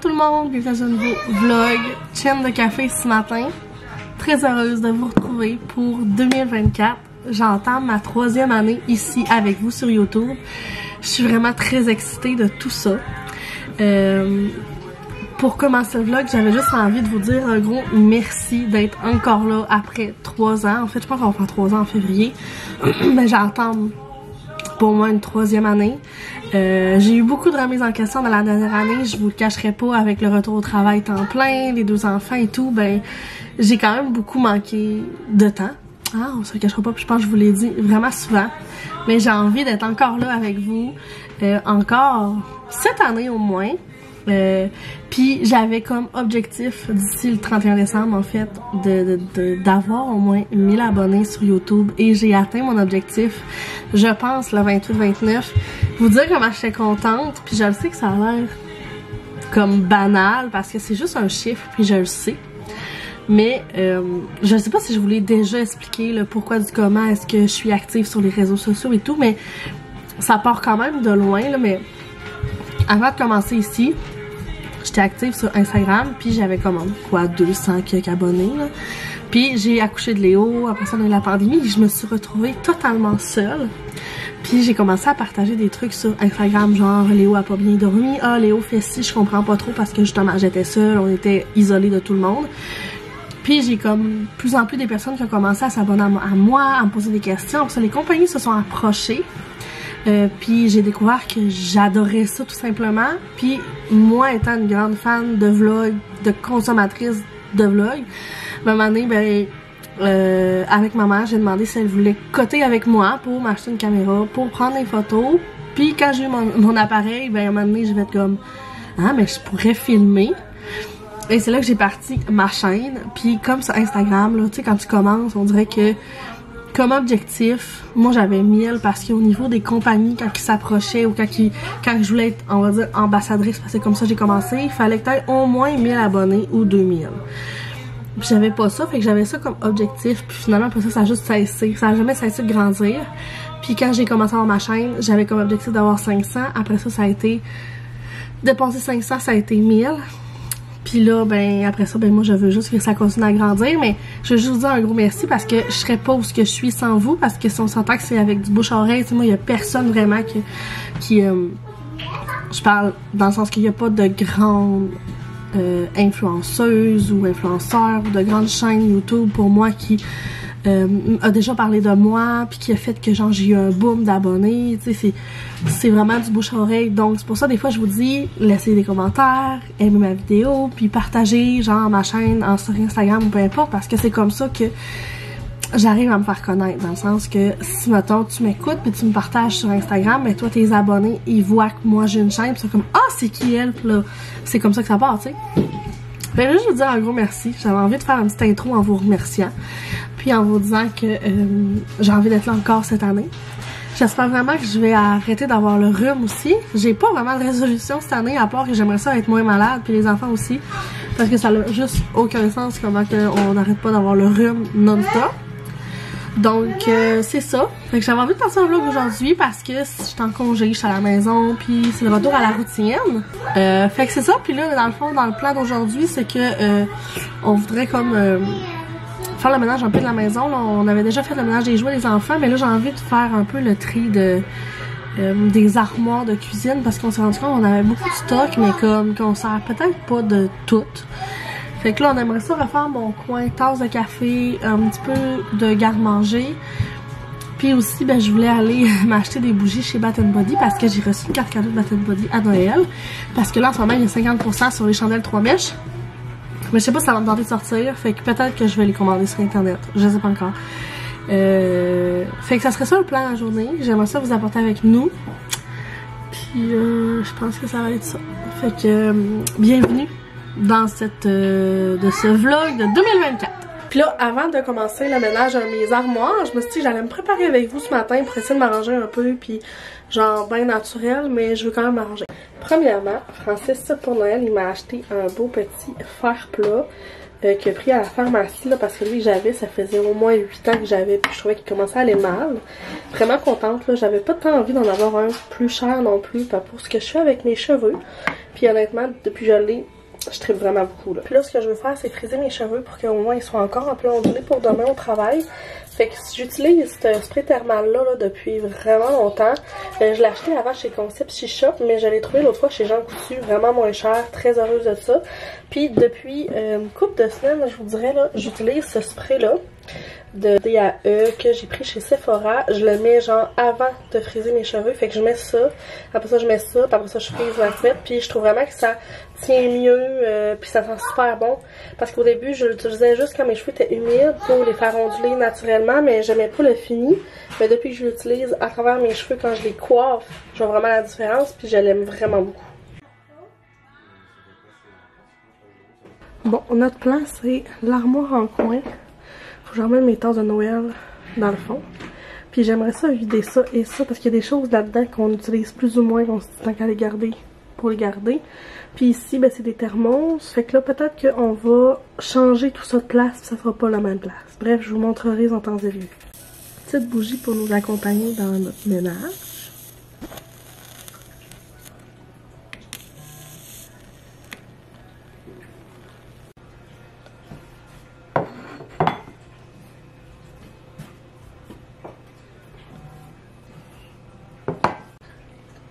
tout le monde, bienvenue dans un nouveau vlog chaîne de café ce matin. Très heureuse de vous retrouver pour 2024. J'entame ma 3e année ici avec vous sur YouTube. Je suis vraiment très excitée de tout ça. Pour commencer le vlog, j'avais juste envie de vous dire un gros merci d'être encore là après 3 ans. En fait, je pense qu'on va faire 3 ans en février. Mais j'entame pour moi une 3e année. J'ai eu beaucoup de remises en question dans la dernière année, je vous le cacherai pas, avec le retour au travail temps plein, les 2 enfants et tout, ben j'ai quand même beaucoup manqué de temps. Ah, on se le cachera pas, puis je pense que je vous l'ai dit vraiment souvent. Mais j'ai envie d'être encore là avec vous, encore cette année au moins. Puis j'avais comme objectif d'ici le 31 décembre en fait d'avoir au moins 1000 abonnés sur YouTube et j'ai atteint mon objectif, je pense le 28-29. Vous dire comment j'étais contente, puis je le sais que ça a l'air comme banal parce que c'est juste un chiffre puis je le sais. Mais je sais pas si je vous l'ai déjà expliqué le pourquoi du comment est-ce que je suis active sur les réseaux sociaux et tout, mais ça part quand même de loin là. Mais avant de commencer ici, j'étais active sur Instagram, puis j'avais comme quoi 200 quelques abonnés là. Puis j'ai accouché de Léo, après ça on a eu la pandémie, et je me suis retrouvée totalement seule. Puis j'ai commencé à partager des trucs sur Instagram, genre Léo a pas bien dormi, ah Léo fait ci, je comprends pas trop parce que justement j'étais seule, on était isolés de tout le monde. Puis j'ai comme plus en plus des personnes qui ont commencé à s'abonner à moi, à me poser des questions. Parce que les compagnies se sont approchées. Puis j'ai découvert que j'adorais ça tout simplement. Puis moi étant une grande fan de vlog, de consommatrice de vlog, à un moment donné, ben, avec ma mère, j'ai demandé si elle voulait coter avec moi pour m'acheter une caméra, pour prendre des photos. Puis quand j'ai eu mon appareil, ben à un moment donné, je vais être comme ah mais je pourrais filmer. Et c'est là que j'ai parti ma chaîne. Puis comme sur Instagram, là, tu sais, quand tu commences, on dirait que comme objectif, moi j'avais 1000 parce qu'au niveau des compagnies, quand ils s'approchaient ou quand je voulais être, on va dire, ambassadrice, parce que comme ça j'ai commencé, il fallait que tu aies au moins 1000 abonnés ou 2000. Puis j'avais pas ça, fait que j'avais ça comme objectif. Puis finalement, après ça a juste cessé. Ça a jamais cessé de grandir. Puis quand j'ai commencé à avoir ma chaîne, j'avais comme objectif d'avoir 500. Après ça a été... Dépasser 500, ça a été 1000. Puis là, ben après ça, ben moi je veux juste que ça continue à grandir, mais je veux juste vous dire un gros merci parce que je serais pas où ce que je suis sans vous, parce que si on s'entend que c'est avec du bouche à oreille, tu sais, moi il y a personne vraiment qui je parle dans le sens qu'il y a pas de grandes influenceuses ou influenceurs ou de grandes chaînes YouTube pour moi qui a déjà parlé de moi puis qui a fait que genre j'ai eu un boom d'abonnés, tu sais, c'est vraiment du bouche à oreille. Donc c'est pour ça des fois je vous dis laissez des commentaires, aimez ma vidéo, puis partagez genre ma chaîne en story Instagram ou peu importe, parce que c'est comme ça que j'arrive à me faire connaître, dans le sens que si mettons tu m'écoutes puis tu me partages sur Instagram, mais toi tes abonnés ils voient que moi j'ai une chaîne, puis c'est comme ah c'est qui elle, puis là c'est comme ça que ça part, tu sais. Ben juste vous dire un gros merci. J'avais envie de faire une petite intro en vous remerciant. Puis en vous disant que j'ai envie d'être là encore cette année. J'espère vraiment que je vais arrêter d'avoir le rhume aussi. J'ai pas vraiment de résolution cette année, à part que j'aimerais ça être moins malade. Puis les enfants aussi. Parce que ça n'a juste aucun sens comment on n'arrête pas d'avoir le rhume non-stop. Donc c'est ça. Fait que j'avais envie de passer un vlog aujourd'hui parce que je suis en congé, je suis à la maison, puis c'est le retour à la routine. Fait que c'est ça. Puis là, dans le fond, dans le plan d'aujourd'hui, c'est que on voudrait comme faire le ménage un peu de la maison. Là, on avait déjà fait le ménage des jouets des enfants, mais là j'ai envie de faire un peu le tri des armoires de cuisine parce qu'on s'est rendu compte qu'on avait beaucoup de stock, mais comme qu'on sert peut-être pas de tout. Fait que là, on aimerait ça refaire mon coin tasse de café, un petit peu de garde-manger. Puis aussi, ben, je voulais aller m'acheter des bougies chez Bath & Body parce que j'ai reçu une carte cadeau de Bath & Body à Noël. Parce que là, en ce moment, il y a 50% sur les chandelles 3 mèches. Mais je sais pas si ça va me tenter de sortir. Fait que peut-être que je vais les commander sur Internet. Je sais pas encore. Fait que ça serait ça le plan de la journée. J'aimerais ça vous apporter avec nous. Puis je pense que ça va être ça. Fait que bienvenue dans de ce vlog de 2024. Puis là, avant de commencer le ménage de mes armoires, je me suis dit que j'allais me préparer avec vous ce matin pour essayer de m'arranger un peu, puis genre bien naturel, mais je veux quand même m'arranger. Premièrement, Francis, pour Noël, il m'a acheté un beau petit fer plat qu'il a pris à la pharmacie, là, parce que lui, ça faisait au moins 8 ans que j'avais, puis je trouvais qu'il commençait à aller mal. Vraiment contente, là, j'avais pas tant envie d'en avoir un plus cher non plus, pour ce que je fais avec mes cheveux. Puis honnêtement, depuis que je l'ai, Je tripe vraiment beaucoup là. Puis là, ce que je veux faire, c'est friser mes cheveux pour qu'au moins ils soient encore un peu ondulés pour demain au travail. Fait que j'utilise ce spray thermal là, depuis vraiment longtemps. Je l'ai acheté avant chez Concept Shop, mais je l'ai trouvé l'autre fois chez Jean Coutu, vraiment moins cher, très heureuse de ça. Puis depuis une couple de semaines, je vous dirais là, j'utilise ce spray là de DAE que j'ai pris chez Sephora. Je le mets genre avant de friser mes cheveux, fait que je mets ça, après ça je mets ça, puis après ça je frise la tête, puis je trouve vraiment que ça tient mieux, puis ça sent super bon, parce qu'au début je l'utilisais juste quand mes cheveux étaient humides pour les faire onduler naturellement, mais j'aimais pas le fini. Mais depuis que je l'utilise à travers mes cheveux quand je les coiffe, je vois vraiment la différence, puis je l'aime vraiment beaucoup. Bon, notre plan c'est l'armoire en coin. Faut que j'emmène mes tasses de Noël dans le fond. Puis j'aimerais ça vider ça et ça parce qu'il y a des choses là-dedans qu'on utilise plus ou moins, qu'on se dit tant qu'à les garder pour les garder. Puis ici, ben c'est des thermos. Fait que là, peut-être qu'on va changer tout ça de place puis ça sera pas la même place. Bref, je vous montrerai en temps et lieu. Petite bougie pour nous accompagner dans notre ménage.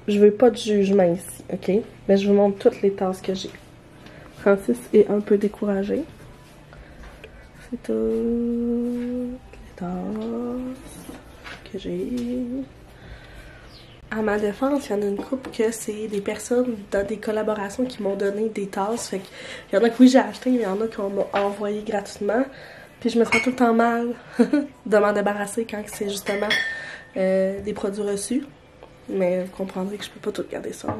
Je veux pas de jugement ici, ok? Mais je vous montre toutes les tasses que j'ai. Francis est un peu découragé. C'est toutes les tasses que j'ai. À ma défense, il y en a une couple que c'est des personnes dans des collaborations qui m'ont donné des tasses. Fait qu'il y en a que oui j'ai acheté, mais il y en a qu'on m'a envoyé gratuitement. Puis je me sens tout le temps mal de m'en débarrasser quand c'est justement des produits reçus. Mais vous comprendrez que je peux pas tout garder ça.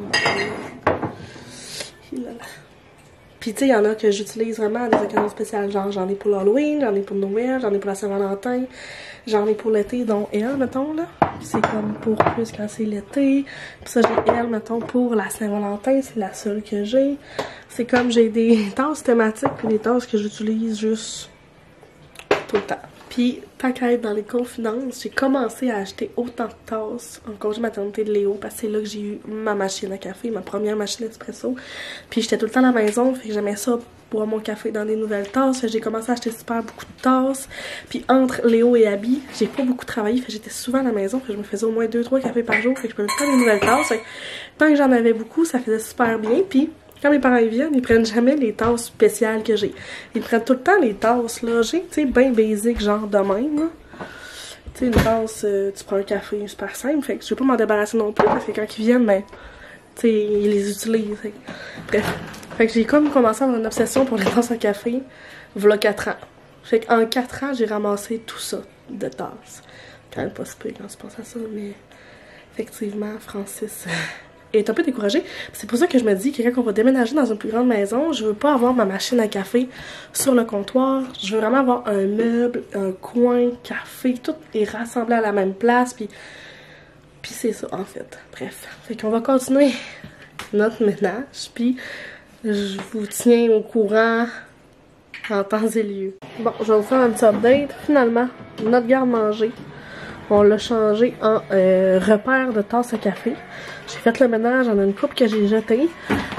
Puis tu sais, il y en a que j'utilise vraiment à des occasions spéciales. Genre j'en ai pour l'Halloween, j'en ai pour Noël, j'en ai pour la Saint-Valentin, j'en ai pour l'été, dont elle, mettons là. C'est comme pour plus quand c'est l'été. Puis ça j'ai elle, mettons, pour la Saint-Valentin, c'est la seule que j'ai. C'est comme j'ai des tasses thématiques puis des tasses que j'utilise juste tout le temps. Puis, tant qu'à être dans les confidences, j'ai commencé à acheter autant de tasses en congé maternité de Léo parce que c'est là que j'ai eu ma machine à café, ma première machine espresso. Puis j'étais tout le temps à la maison, fait que j'aimais ça boire mon café dans des nouvelles tasses. J'ai commencé à acheter super beaucoup de tasses. Puis entre Léo et Abby, j'ai pas beaucoup travaillé, fait que j'étais souvent à la maison, fait que je me faisais au moins 2-3 cafés par jour, fait que je pouvais faire des nouvelles tasses. Fait que, tant que j'en avais beaucoup, ça faisait super bien. Puis quand mes parents viennent, ils prennent jamais les tasses spéciales que j'ai. Ils prennent tout le temps les tasses là, j'ai, tu sais, bien basic, genre de même, là. Tu sais, une tasse, tu prends un café super simple, fait que je vais pas m'en débarrasser non plus, parce que quand ils viennent, ben, tu sais, ils les utilisent. Bref. Fait que j'ai comme commencé à avoir une obsession pour les tasses à café, v'là 4 ans. Fait qu'en 4 ans, j'ai ramassé tout ça de tasses. Quand même pas super quand tu penses à ça, mais effectivement, Francis est un peu découragée. C'est pour ça que je me dis que quand on va déménager dans une plus grande maison, je veux pas avoir ma machine à café sur le comptoir. Je veux vraiment avoir un meuble, un coin, café, tout est rassemblé à la même place. Puis c'est ça en fait. Bref. Fait qu'on va continuer notre ménage. Puis je vous tiens au courant en temps et lieu. Bon, je vais vous faire un petit update. Finalement, notre garde-manger, on l'a changé en repère de tasses à café. J'ai fait le ménage, j'en ai une coupe que j'ai jetée.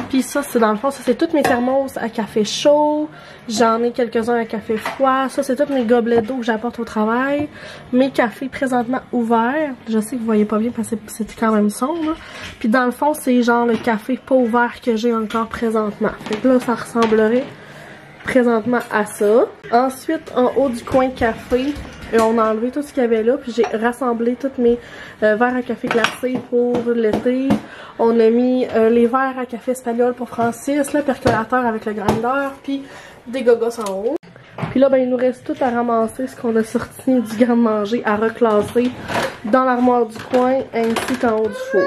Puis ça, c'est dans le fond, ça c'est toutes mes thermos à café chaud. J'en ai quelques-uns à café froid. Ça, c'est tous mes gobelets d'eau que j'apporte au travail. Mes cafés présentement ouverts. Je sais que vous voyez pas bien parce que c'était quand même sombre. Puis dans le fond, c'est genre le café pas ouvert que j'ai encore présentement. Fait que là, ça ressemblerait présentement à ça. Ensuite, en haut du coin café, on a enlevé tout ce qu'il y avait là, puis j'ai rassemblé tous mes verres à café glacé pour l'été. On a mis les verres à café espagnol pour Francis, le percolateur avec le grinder, puis des gogos en haut. Puis là, ben, il nous reste tout à ramasser, ce qu'on a sorti du garde-manger, à reclasser dans l'armoire du coin, ainsi qu'en haut du four.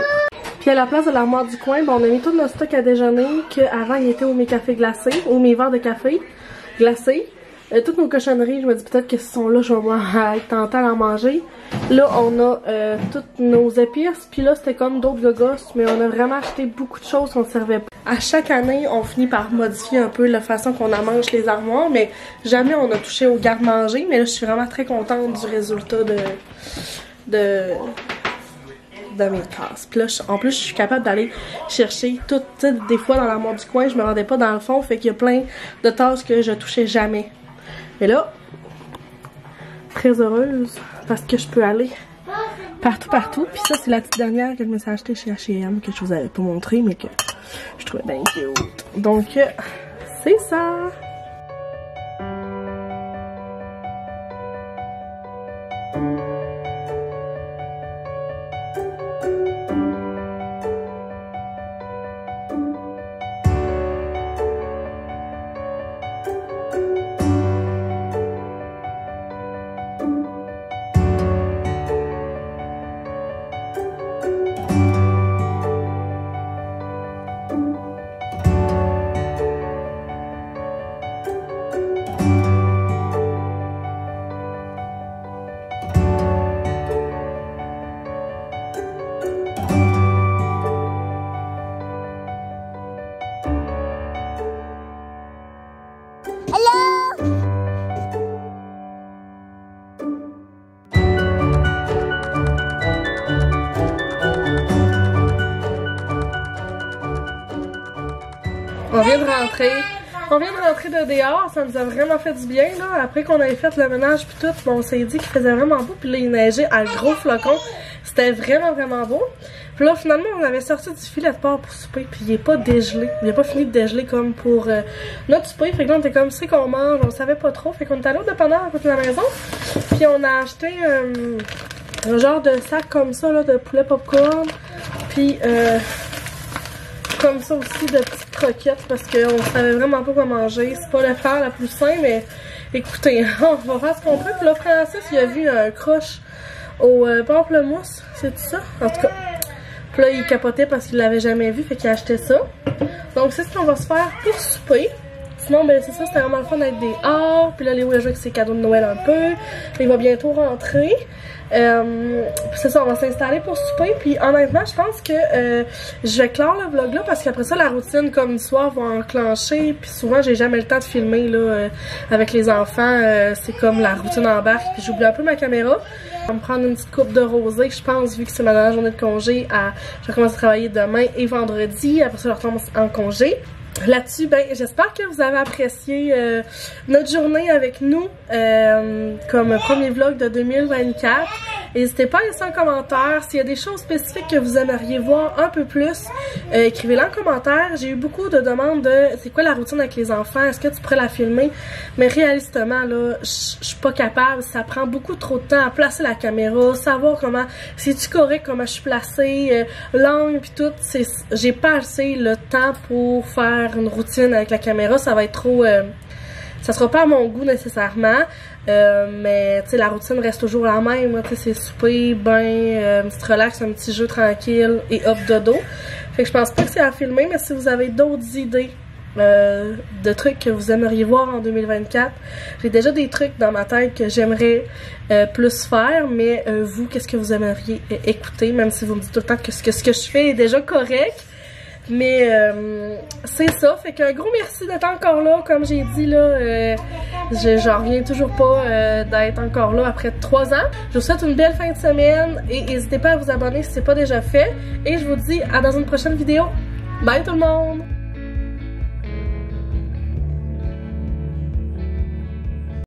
Puis à la place de l'armoire du coin, ben, on a mis tout notre stock à déjeuner, qu'avant il était où mes cafés glacés, ou mes verres de café glacés. Toutes nos cochonneries, je me dis peut-être que ce sont là, je vais être tentée à en manger. Là, on a toutes nos épices, puis là, c'était comme d'autres gogos, mais on a vraiment acheté beaucoup de choses qu'on ne servait pas. À chaque année, on finit par modifier un peu la façon qu'on en mange les armoires, mais jamais on a touché au garde-manger. Mais là, je suis vraiment très contente du résultat de de mes tasses. Puis là, en plus, je suis capable d'aller chercher tout, tu sais, des fois dans l'armoire du coin, je me rendais pas dans le fond, fait qu'il y a plein de tasses que je touchais jamais. Et là, très heureuse parce que je peux aller partout. Puis ça, c'est la petite dernière que je me suis achetée chez H&M, que je vous avais pas montré, mais que je trouvais bien cute. Donc, c'est ça! On vient de rentrer de dehors, ça nous a vraiment fait du bien là. Après qu'on avait fait le ménage puis tout, bon, on s'est dit qu'il faisait vraiment beau, puis là il neigeait à gros flocons. C'était vraiment beau. Puis là finalement on avait sorti du filet de porc pour souper, puis il est pas dégelé. Il a pas fini de dégeler comme pour notre souper. Fait que là on était comme c'est qu'on mange, on savait pas trop. Fait qu'on est allé au dépanneur à côté de la maison. Puis on a acheté un genre de sac comme ça là, de poulet popcorn. Puis comme ça aussi de petites croquettes parce qu'on savait vraiment pas quoi manger. C'est pas l'affaire la plus simple, mais écoutez, on va faire ce qu'on peut. Puis là, Francis, il a vu un croche au pamplemousse, c'est tout ça? En tout cas, puis là, il capotait parce qu'il l'avait jamais vu, fait qu'il a acheté ça. Donc, c'est ce qu'on va se faire pour souper. Sinon, ben c'est ça, c'était vraiment le fun d'être dehors. Puis là, Léo a joué avec ses cadeaux de Noël un peu. Il va bientôt rentrer. Puis c'est ça, on va s'installer pour souper. Puis honnêtement, je pense que je vais clore le vlog là parce qu'après ça, la routine comme du soir va enclencher. Puis souvent, j'ai jamais le temps de filmer là avec les enfants. C'est comme la routine embarque. Puis j'oublie un peu ma caméra. Je vais me prendre une petite coupe de rosée, je pense, vu que c'est ma dernière journée de congé. Je vais commencer à travailler demain et vendredi. Après ça, je retombe en congé. Là-dessus, ben, j'espère que vous avez apprécié notre journée avec nous comme premier vlog de 2024. N'hésitez pas à laisser un commentaire. S'il y a des choses spécifiques que vous aimeriez voir un peu plus, écrivez-les en commentaire. J'ai eu beaucoup de demandes de c'est quoi la routine avec les enfants, est-ce que tu pourrais la filmer? Mais réalistement, là, je suis pas capable. Ça prend beaucoup trop de temps à placer la caméra, savoir comment, c'est-tu correct, comment je suis placée, l'angle puis tout. J'ai pas assez le temps pour faire une routine avec la caméra, ça va être trop ça sera pas à mon goût nécessairement, mais tu sais la routine reste toujours la même, tu sais c'est souper, bain, un petit relax, un petit jeu tranquille et hop dodo. Fait que je pense pas que c'est à filmer, mais si vous avez d'autres idées de trucs que vous aimeriez voir en 2024, j'ai déjà des trucs dans ma tête que j'aimerais plus faire, mais vous, qu'est-ce que vous aimeriez écouter, même si vous me dites tout le temps que ce que je fais est déjà correct. Mais c'est ça, fait qu'un gros merci d'être encore là, comme j'ai dit là, j'en reviens toujours pas d'être encore là après 3 ans. Je vous souhaite une belle fin de semaine et n'hésitez pas à vous abonner si c'est pas déjà fait. Et je vous dis à dans une prochaine vidéo. Bye tout le monde!